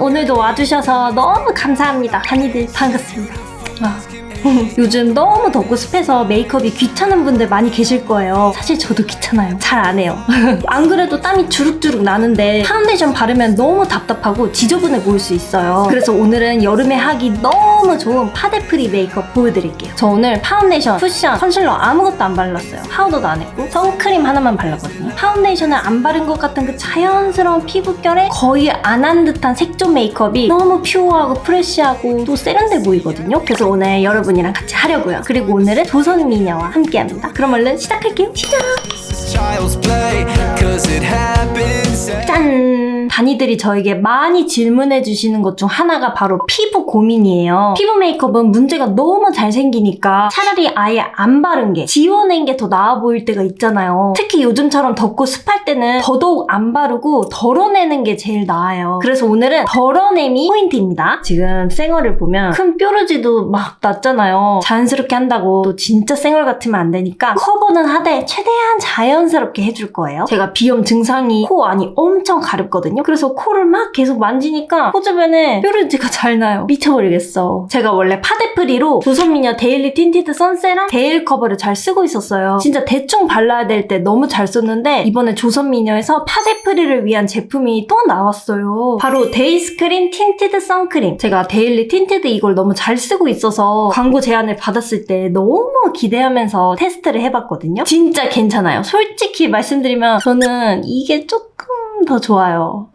오늘도 와주셔서 너무 감사합니다. 한이들 반갑습니다. 요즘 너무 덥고 습해서 메이크업이 귀찮은 분들 많이 계실 거예요. 사실 저도 귀찮아요. 잘 안 해요. 안 그래도 땀이 주룩주룩 나는데 파운데이션 바르면 너무 답답하고 지저분해 보일 수 있어요. 그래서 오늘은 여름에 하기 너무 좋은 파데프리 메이크업 보여드릴게요. 저 오늘 파운데이션, 쿠션, 컨실러 아무것도 안 발랐어요. 파우더도 안 했고 선크림 하나만 발랐거든요. 파운데이션을 안 바른 것 같은 그 자연스러운 피부결에 거의 안 한 듯한 색조 메이크업이 너무 퓨어하고 프레쉬하고 또 세련돼 보이거든요. 그래서 오늘 여러분이랑 같이 하려고요. 그리고 오늘은 조선미녀와 함께합니다. 그럼 얼른 시작할게요. 시작! 짠! 다니들이 저에게 많이 질문해 주시는 것 중 하나가 바로 피부 고민이에요. 피부 메이크업은 문제가 너무 잘생기니까 차라리 아예 안 바른 게 지워낸 게 더 나아 보일 때가 있잖아요. 특히 요즘처럼 덥고 습할 때는 더더욱 안 바르고 덜어내는 게 제일 나아요. 그래서 오늘은 덜어냄이 포인트입니다. 지금 쌩얼을 보면 큰 뾰루지도 막 났잖아요. 자연스럽게 한다고 또 진짜 쌩얼 같으면 안 되니까 커버는 하되 최대한 자연스럽게 해줄 거예요. 제가 비염 증상이 코 안이 엄청 가렵거든요. 그래서 코를 막 계속 만지니까 코 주변에 뾰루지가 잘 나요. 미쳐버리겠어. 제가 원래 파데프리로 조선미녀 데일리 틴티드 선세랑 데일 커버를 잘 쓰고 있었어요. 진짜 대충 발라야 될 때 너무 잘 썼는데 이번에 조선미녀에서 파데프리를 위한 제품이 또 나왔어요. 바로 데이스크린 틴티드 선크림. 제가 데일리 틴티드 이걸 너무 잘 쓰고 있어서 광고 제안을 받았을 때 너무 기대하면서 테스트를 해봤거든요. 진짜 괜찮아요. 솔직히 말씀드리면 저는 이게 조금 더 좋아요.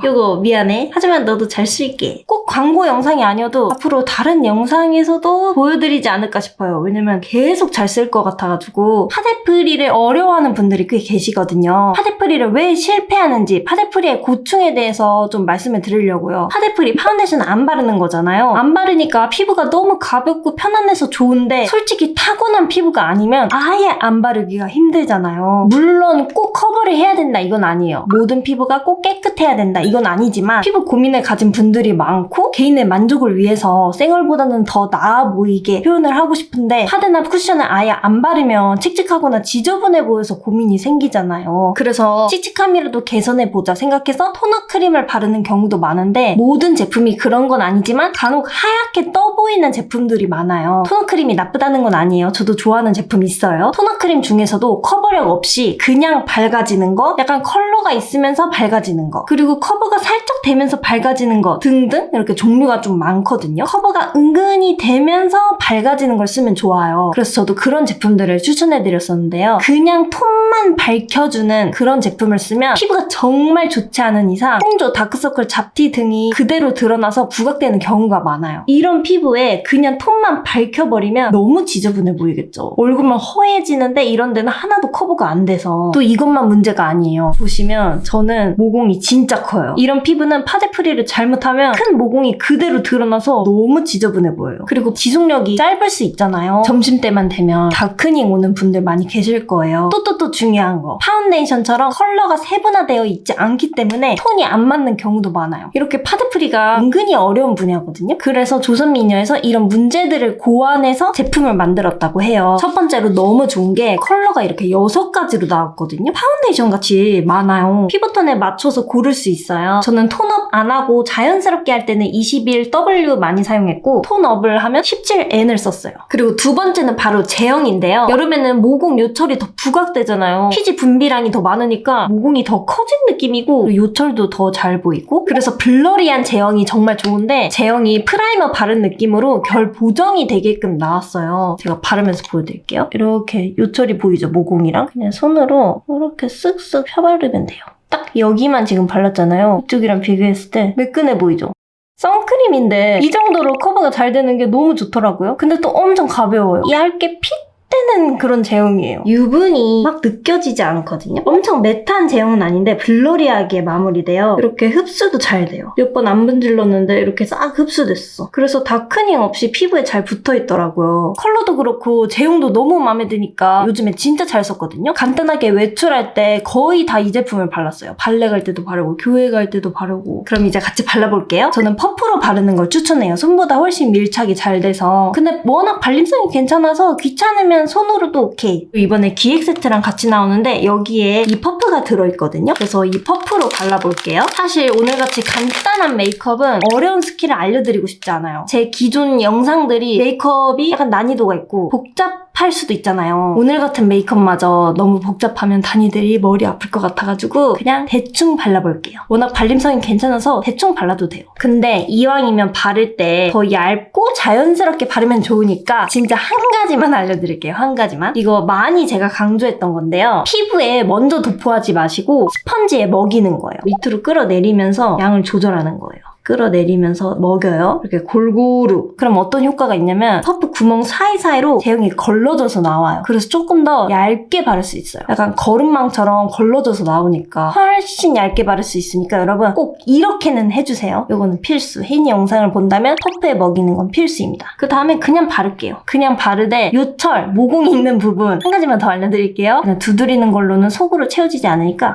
이거 미안해. 하지만 너도 잘 쓸게. 꼭 광고 영상이 아니어도 앞으로 다른 영상에서도 보여드리지 않을까 싶어요. 왜냐면 계속 잘 쓸 것 같아가지고 파데프리를 어려워하는 분들이 꽤 계시거든요. 파데프리를 왜 실패하는지 파데프리의 고충에 대해서 좀 말씀을 드리려고요. 파데프리 파운데이션 안 바르는 거잖아요. 안 바르니까 피부가 너무 가볍고 편안해서 좋은데 솔직히 타고난 피부가 아니면 아예 안 바르기가 힘들잖아요. 물론 꼭 커버를 해야 된다 이건 아니에요. 모든 피부가 꼭 깨끗해야 된다 이건 아니지만 피부 고민을 가진 분들이 많고 개인의 만족을 위해서 쌩얼보다는 더 나아 보이게 표현을 하고 싶은데 파데나 쿠션을 아예 안 바르면 칙칙하거나 지저분해 보여서 고민이 생기잖아요. 그래서 칙칙함이라도 개선해보자 생각해서 토너 크림을 바르는 경우도 많은데 모든 제품이 그런 건 아니지만 간혹 하얗게 떠 보이는 제품들이 많아요. 토너 크림이 나쁘다는 건 아니에요. 저도 좋아하는 제품 있어요. 토너 크림 중에서도 커버력 없이 그냥 밝아지는 거, 약간 컬러가 있으면서 밝아지는 거, 그리고 커버가 살짝 되면서 밝아지는 거 등등 이렇게 종류가 좀 많거든요. 커버가 은근히 되면서 밝아지는 걸 쓰면 좋아요. 그래서 저도 그런 제품들을 추천해드렸었는데요. 그냥 톤만 밝혀주는 그런 제품을 쓰면 피부가 정말 좋지 않은 이상 홍조, 다크서클, 잡티 등이 그대로 드러나서 부각되는 경우가 많아요. 이런 피부에 그냥 톤만 밝혀버리면 너무 지저분해 보이겠죠. 얼굴만 허해지는데 이런 데는 하나도 커버가 안 돼서 또 이것만 문제가 아니에요. 보시면 저는 모공이 진짜 커요. 이런 피부는 파데프리를 잘못하면 큰 모공이 그대로 드러나서 너무 지저분해 보여요. 그리고 지속력이 짧을 수 있잖아요. 점심때만 되면 다크닝 오는 분들 많이 계실 거예요. 또 중요한 거, 파운데이션처럼 컬러가 세분화되어 있지 않기 때문에 톤이 안 맞는 경우도 많아요. 이렇게 파데프리가 은근히 어려운 분야거든요. 그래서 조선미녀에서 이런 문제들을 고안해서 제품을 만들었다고 해요. 첫 번째로 너무 좋은 게 컬러가 이렇게 6가지로 나왔거든요. 파운데이션 같이 많아요. 피부톤에 맞춰서 고를 수 있어요. 저는 톤업 안 하고 자연스럽게 할 때는 21W 많이 사용했고 톤업을 하면 17N을 썼어요. 그리고 두 번째는 바로 제형인데요. 여름에는 모공 요철이 더 부각되잖아요. 피지 분비량이 더 많으니까 모공이 더 커진 느낌이고 요철도 더 잘 보이고 그래서 블러리한 제형이 정말 좋은데 제형이 프라이머 바른 느낌으로 결 보정이 되게끔 나왔어요. 제가 바르면서 보여드릴게요. 이렇게 요철이 보이죠? 모공이랑 그냥 손으로 이렇게 쓱쓱 펴바르면 돼요. 딱 여기만 지금 발랐잖아요. 이쪽이랑 비교했을 때 매끈해 보이죠? 선크림인데 이 정도로 커버가 잘 되는 게 너무 좋더라고요. 근데 또 엄청 가벼워요. 얇게 핏 되는 그런 제형이에요. 유분이 막 느껴지지 않거든요. 엄청 매트한 제형은 아닌데 블러리하게 마무리돼요. 이렇게 흡수도 잘 돼요. 몇 번 안 분질렀는데 이렇게 싹 흡수됐어. 그래서 다크닝 없이 피부에 잘 붙어있더라고요. 컬러도 그렇고 제형도 너무 마음에 드니까 요즘에 진짜 잘 썼거든요. 간단하게 외출할 때 거의 다 이 제품을 발랐어요. 발레 갈 때도 바르고 교회 갈 때도 바르고. 그럼 이제 같이 발라볼게요. 저는 퍼프로 바르는 걸 추천해요. 손보다 훨씬 밀착이 잘 돼서. 근데 워낙 발림성이 괜찮아서 귀찮으면 아니면 손으로도 오케이. 이번에 기획 세트랑 같이 나오는데 여기에 이 퍼프가 들어있거든요. 그래서 이 퍼프로 발라볼게요. 사실 오늘같이 간단한 메이크업은 어려운 스킬을 알려드리고 싶지 않아요. 제 기존 영상들이 메이크업이 약간 난이도가 있고 복잡할 수도 있잖아요. 오늘 같은 메이크업마저 너무 복잡하면 단이들이 머리 아플 것 같아가지고 그냥 대충 발라볼게요. 워낙 발림성이 괜찮아서 대충 발라도 돼요. 근데 이왕이면 바를 때 더 얇고 자연스럽게 바르면 좋으니까 진짜 한 가지만 알려드릴게요. 한 가지만. 이거 많이 제가 강조했던 건데요. 피부에 먼저 도포하지 마시고 스펀지에 먹이는 거예요. 밑으로 끌어내리면서 양을 조절하는 거예요. 끌어내리면서 먹여요. 이렇게 골고루. 그럼 어떤 효과가 있냐면 퍼프 구멍 사이사이로 제형이 걸러져서 나와요. 그래서 조금 더 얇게 바를 수 있어요. 약간 거름망처럼 걸러져서 나오니까 훨씬 얇게 바를 수 있으니까 여러분 꼭 이렇게는 해주세요. 이거는 필수. 혜인이 영상을 본다면 퍼프에 먹이는 건 필수입니다. 그 다음에 그냥 바를게요. 그냥 바르되 요철, 모공이 있는 부분 한 가지만 더 알려드릴게요. 그냥 두드리는 걸로는 속으로 채워지지 않으니까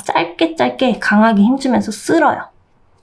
짧게 강하게 힘주면서 쓸어요.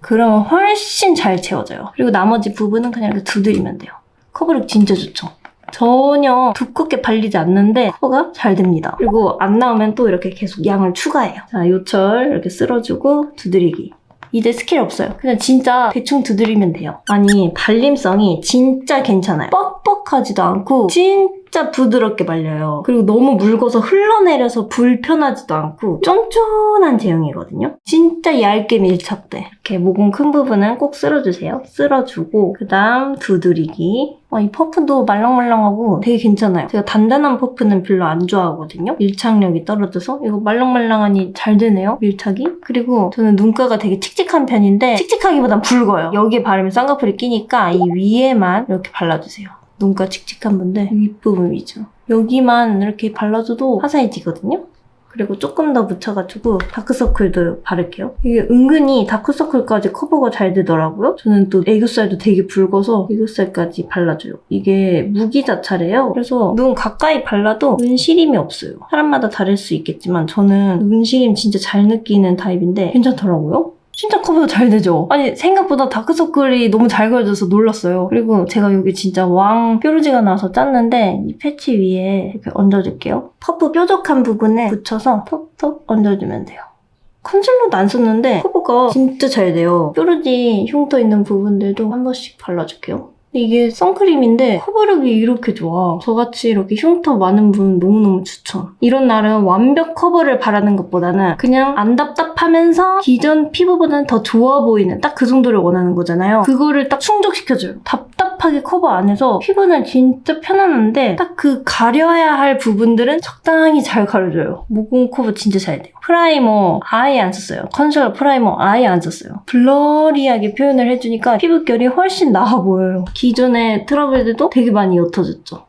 그러면 훨씬 잘 채워져요. 그리고 나머지 부분은 그냥 이렇게 두드리면 돼요. 커버력 진짜 좋죠? 전혀 두껍게 발리지 않는데 커버가 잘 됩니다. 그리고 안 나오면 또 이렇게 계속 양을 추가해요. 자, 요철 이렇게 쓸어주고 두드리기. 이제 스킬 없어요. 그냥 진짜 대충 두드리면 돼요. 아니 발림성이 진짜 괜찮아요. 뻑뻑하지도 않고 진짜 부드럽게 발려요. 그리고 너무 묽어서 흘러내려서 불편하지도 않고 쫀쫀한 제형이거든요. 진짜 얇게 밀착돼. 이렇게 모공 큰 부분은 꼭 쓸어주세요. 쓸어주고 그 다음 두드리기. 이 퍼프도 말랑말랑하고 되게 괜찮아요. 제가 단단한 퍼프는 별로 안 좋아하거든요. 밀착력이 떨어져서 이거 말랑말랑하니 잘 되네요. 밀착이. 그리고 저는 눈가가 되게 칙칙한 편인데 칙칙하기보단 붉어요. 여기에 바르면 쌍꺼풀이 끼니까 이 위에만 이렇게 발라주세요. 눈가 칙칙한 분들 윗부분 위주. 여기만 이렇게 발라줘도 화사해지거든요. 그리고 조금 더 묻혀가지고 다크서클도 바를게요. 이게 은근히 다크서클까지 커버가 잘 되더라고요. 저는 또 애교살도 되게 붉어서 애교살까지 발라줘요. 이게 무기자차래요. 그래서 눈 가까이 발라도 눈 시림이 없어요. 사람마다 다를 수 있겠지만 저는 눈 시림 진짜 잘 느끼는 타입인데 괜찮더라고요. 진짜 커버가 잘 되죠? 아니 생각보다 다크서클이 너무 잘 그려져서 놀랐어요. 그리고 제가 여기 진짜 왕 뾰루지가 나서 짰는데 이 패치 위에 이렇게 얹어줄게요. 퍼프 뾰족한 부분에 붙여서 톡톡 얹어주면 돼요. 컨실러도 안 썼는데 커버가 진짜 잘 돼요. 뾰루지 흉터 있는 부분들도 한 번씩 발라줄게요. 이게 선크림인데 커버력이 이렇게 좋아. 저같이 이렇게 흉터 많은 분 너무너무 추천. 이런 날은 완벽 커버를 바라는 것보다는 그냥 안 답답하면서 기존 피부보다는 더 좋아 보이는 딱 그 정도를 원하는 거잖아요. 그거를 딱 충족시켜줘요. 답답하게 커버 안 해서 피부는 진짜 편안한데 딱 그 가려야 할 부분들은 적당히 잘 가려줘요. 모공 커버 진짜 잘 돼요. 프라이머 아예 안 썼어요. 컨실러 프라이머 아예 안 썼어요. 블러리하게 표현을 해주니까 피부결이 훨씬 나아 보여요. 기존의 트러블들도 되게 많이 옅어졌죠.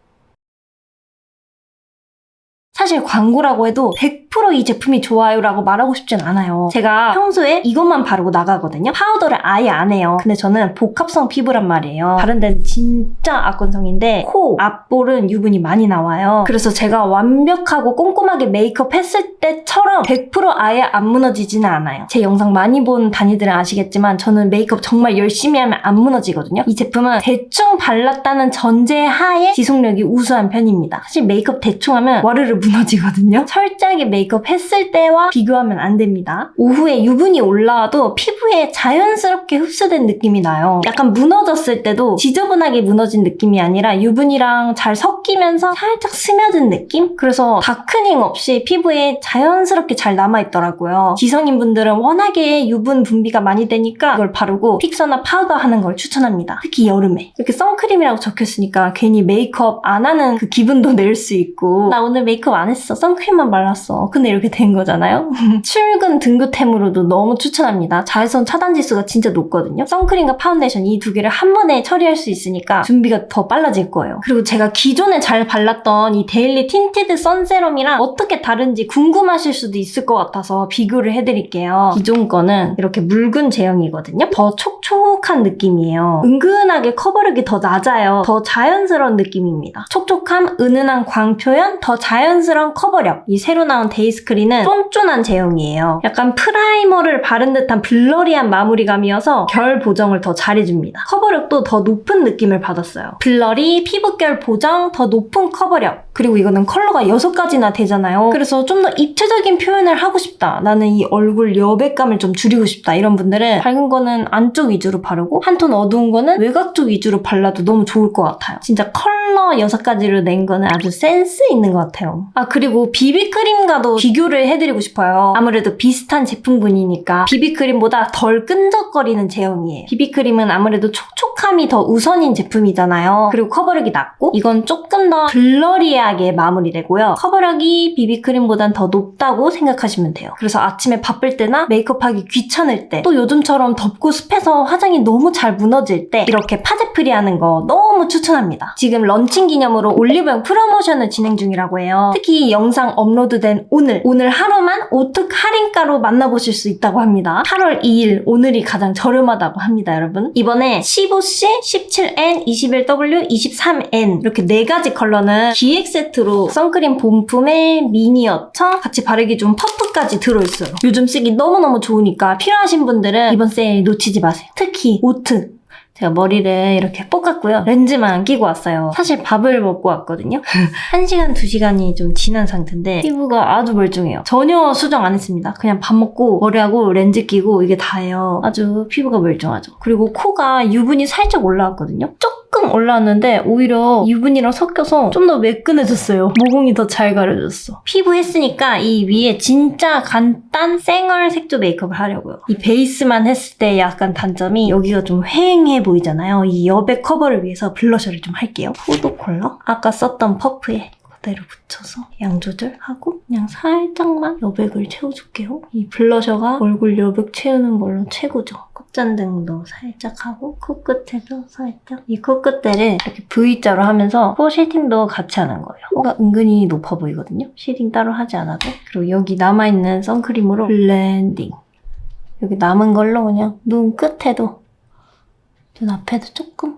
사실 광고라고 해도 100% 이 제품이 좋아요 라고 말하고 싶진 않아요. 제가 평소에 이것만 바르고 나가거든요. 파우더를 아예 안 해요. 근데 저는 복합성 피부란 말이에요. 바른 데는 진짜 악건성인데 코, 앞볼은 유분이 많이 나와요. 그래서 제가 완벽하고 꼼꼼하게 메이크업 했을 때처럼 100% 아예 안 무너지지는 않아요. 제 영상 많이 본 단이들은 아시겠지만 저는 메이크업 정말 열심히 하면 안 무너지거든요. 이 제품은 대충 발랐다는 전제하에 지속력이 우수한 편입니다. 사실 메이크업 대충 하면 와르르 무너지거든요. 철저하게 메이크업 했을 때와 비교하면 안 됩니다. 오후에 유분이 올라와도 피부에 자연스럽게 흡수된 느낌이 나요. 약간 무너졌을 때도 지저분하게 무너진 느낌이 아니라 유분이랑 잘 섞이면서 살짝 스며든 느낌? 그래서 다크닝 없이 피부에 자연스럽게 잘 남아있더라고요. 지성인분들은 워낙에 유분 분비가 많이 되니까 이걸 바르고 픽서나 파우더 하는 걸 추천합니다. 특히 여름에. 이렇게 선크림이라고 적혔으니까 괜히 메이크업 안 하는 그 기분도 낼 수 있고 나 오늘 메이크업 안 했어. 선크림만 발랐어. 근데 이렇게 된 거잖아요. 출근 등교템으로도 너무 추천합니다. 자외선 차단 지수가 진짜 높거든요. 선크림과 파운데이션 이 두 개를 한 번에 처리할 수 있으니까 준비가 더 빨라질 거예요. 그리고 제가 기존에 잘 발랐던 이 데일리 틴티드 선세럼이랑 어떻게 다른지 궁금하실 수도 있을 것 같아서 비교를 해드릴게요. 기존 거는 이렇게 묽은 제형이거든요. 더 촉촉한 느낌이에요. 은근하게 커버력이 더 낮아요. 더 자연스러운 느낌입니다. 촉촉함, 은은한 광 표현, 더 자연스러운 자연스러운 커버력. 이 새로 나온 데이스크린은 쫀쫀한 제형이에요. 약간 프라이머를 바른 듯한 블러리한 마무리감이어서 결 보정을 더 잘해줍니다. 커버력도 더 높은 느낌을 받았어요. 블러리, 피부결 보정, 더 높은 커버력. 그리고 이거는 컬러가 6가지나 되잖아요. 그래서 좀 더 입체적인 표현을 하고 싶다. 나는 이 얼굴 여백감을 좀 줄이고 싶다. 이런 분들은 밝은 거는 안쪽 위주로 바르고 한 톤 어두운 거는 외곽 쪽 위주로 발라도 너무 좋을 것 같아요. 진짜 컬러 6가지로 낸 거는 아주 센스 있는 것 같아요. 아, 그리고 비비크림과도 비교를 해드리고 싶어요. 아무래도 비슷한 제품군이니까 비비크림보다 덜 끈적거리는 제형이에요. 비비크림은 아무래도 촉촉함이 더 우선인 제품이잖아요. 그리고 커버력이 낮고 이건 조금 더 블러리하게 마무리되고요. 커버력이 비비크림보단 더 높다고 생각하시면 돼요. 그래서 아침에 바쁠 때나 메이크업하기 귀찮을 때, 또 요즘처럼 덥고 습해서 화장이 너무 잘 무너질 때 이렇게 파데프리 하는 거 너무 추천합니다. 지금 런칭 기념으로 올리브영 프로모션을 진행 중이라고 해요. 특히 영상 업로드된 오늘 하루만 오특 할인가로 만나보실 수 있다고 합니다. 8월 2일 오늘이 가장 저렴하다고 합니다, 여러분. 이번에 15C, 17N, 21W, 23N 이렇게 4가지 컬러는 기획 세트로 선크림 본품에 미니어처, 같이 바르기 좋은 퍼프까지 들어있어요. 요즘 쓰기 너무너무 좋으니까 필요하신 분들은 이번 세일 놓치지 마세요. 특히 오특. 제가 머리를 이렇게 볶았고요. 렌즈만 끼고 왔어요. 사실 밥을 먹고 왔거든요. 1시간, 2시간이 좀 지난 상태인데 피부가 아주 멀쩡해요. 전혀 수정 안 했습니다. 그냥 밥 먹고 머리하고 렌즈 끼고 이게 다예요. 아주 피부가 멀쩡하죠. 그리고 코가 유분이 살짝 올라왔거든요. 조금 올라왔는데 오히려 유분이랑 섞여서 좀 더 매끈해졌어요. 모공이 더 잘 가려졌어. 피부 했으니까 이 위에 진짜 간단 생얼 색조 메이크업을 하려고요. 이 베이스만 했을 때 약간 단점이 여기가 좀 휑해 보이잖아요. 이 여백 커버를 위해서 블러셔를 좀 할게요. 포도 컬러? 아까 썼던 퍼프에 그대로 붙여서 양 조절하고 그냥 살짝만 여백을 채워줄게요. 이 블러셔가 얼굴 여백 채우는 걸로 최고죠. 콧잔등도 살짝 하고 코끝에도 살짝. 이 코끝대를 이렇게 V자로 하면서 코 쉐딩도 같이 하는 거예요. 코가 은근히 높아 보이거든요. 쉐딩 따로 하지 않아도. 그리고 여기 남아있는 선크림으로 블렌딩. 여기 남은 걸로 그냥 눈 끝에도, 눈 앞에도 조금.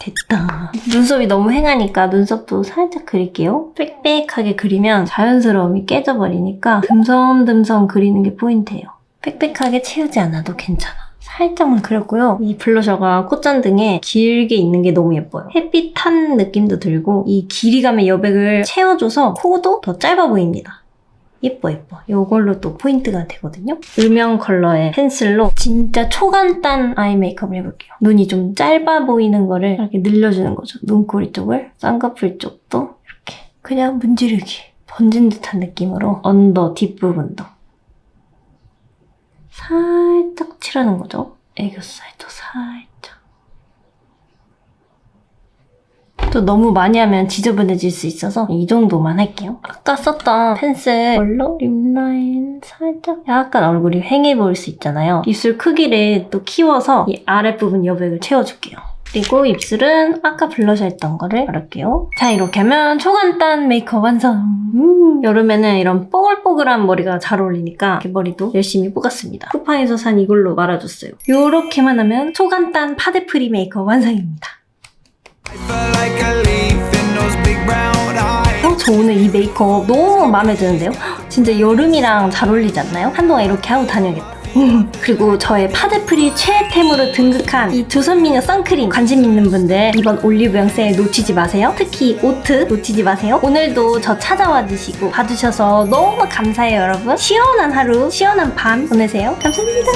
됐다. 눈썹이 너무 휑하니까 눈썹도 살짝 그릴게요. 빽빽하게 그리면 자연스러움이 깨져버리니까 듬성듬성 그리는 게 포인트예요. 빽빽하게 채우지 않아도 괜찮아. 살짝만 그렸고요. 이 블러셔가 콧잔등에 길게 있는 게 너무 예뻐요. 햇빛 탄 느낌도 들고 이 길이감의 여백을 채워줘서 코도 더 짧아 보입니다. 예뻐. 이걸로 또 포인트가 되거든요. 음영 컬러의 펜슬로 진짜 초간단 아이 메이크업을 해볼게요. 눈이 좀 짧아 보이는 거를 이렇게 늘려주는 거죠. 눈꼬리 쪽을, 쌍꺼풀 쪽도 이렇게 그냥 문지르기, 번진 듯한 느낌으로 언더 뒷부분도 살짝 칠하는 거죠. 애교살도 살짝. 또 너무 많이 하면 지저분해질 수 있어서 이 정도만 할게요. 아까 썼던 펜슬 걸로 립라인 살짝, 약간 얼굴이 휑해 보일 수 있잖아요. 입술 크기를 또 키워서 이 아랫부분 여백을 채워줄게요. 그리고 입술은 아까 블러셔 했던 거를 바를게요. 자, 이렇게 하면 초간단 메이크업 완성! 여름에는 이런 뽀글뽀글한 머리가 잘 어울리니까 이렇게 머리도 열심히 볶았습니다. 쿠팡에서 산 이걸로 말아줬어요. 요렇게만 하면 초간단 파데프리 메이크업 완성입니다. 저 오늘 이 메이크업 너무 마음에 드는데요? 진짜 여름이랑 잘 어울리지 않나요? 한동안 이렇게 하고 다녀야겠다. 그리고 저의 파데프리 최애템으로 등극한 이 두손미녀 선크림 관심 있는 분들 이번 올리브영 세일 놓치지 마세요. 특히 오특 놓치지 마세요. 오늘도 저 찾아와 주시고 봐주셔서 너무 감사해요, 여러분. 시원한 하루, 시원한 밤 보내세요. 감사합니다.